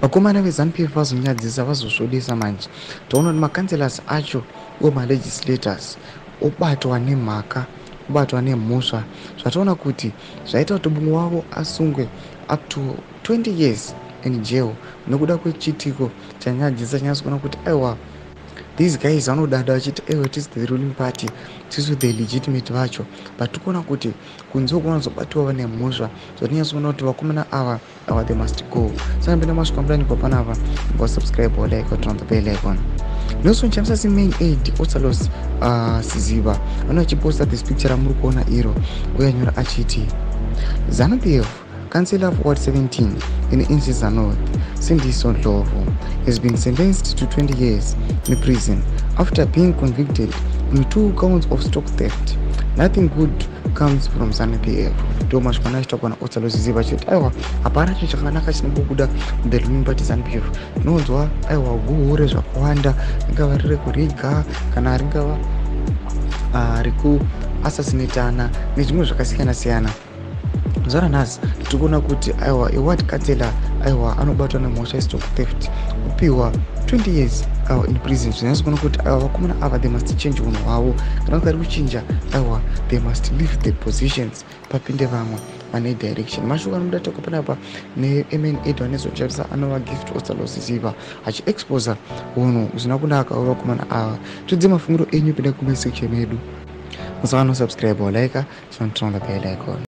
vakomana veZANU-PF vazonyadzisa vazosvodesa manje. Toona kuti makanselas acho legislators obatwa nemhaka, obatwa nemhosva, zvatoona kuti zvaita kuti mumwe wavo asungwe up to 20 years in jail nokuda kwechitiko chanyadzisa chanyatsokuona kuti aiwa these guys vanodada vachiti ewe tisi the ruling party, tisu the legitimate vacho, but tikuona kuti kunze kunozobatwa nemhosva zvatinyatsikuona kuti vakomana ava they must go. Saka mpinda masvikwambiraniko panapa ngosubscribe like turn on the bell icon. Nosonjamisa si main aid Otsalos Siziba anochiposta this picture amuri kuona iro uyanyora achiti ZANU-PF Councillor of Ward 17 in Onyadzisa North, Sindiso Wavo, has been sentenced to 20 years in prison after being convicted on 2 counts of stock theft. Nothing good comes from ZANU-PF. Thomas Manashtakwana Otsalos Siziba chiti aiwa hapana chinhu chakanaka chinombobuda the ruling party ZANU-PF. Tinonzwa aiwa guhure zvakawanda, ringava riri kuriga kana ringava rekuassassinatana nezvimwe zvakasiyana siyana. Zara nhasi tiri kuona kuti aiwa iward councillor aiwa anobatwa nemhosva yestock theft kupiwa 20 years in prison. Zvinyatsogona kuti aiwa vakomana ava they must change unhu hwavo, kana kari kuchinja aiwa they must leave the positions papinde vamwe vane direction. Mashoko anobuda toko panapa neMNA vanezochavisa anova gift Otsalos Siziba achiexposa unhu zvisina kunaka vakomana ava. Tidze mafungiro enyu pinda comment section yedu. Musavano subscribe or like, turn on the bell icon.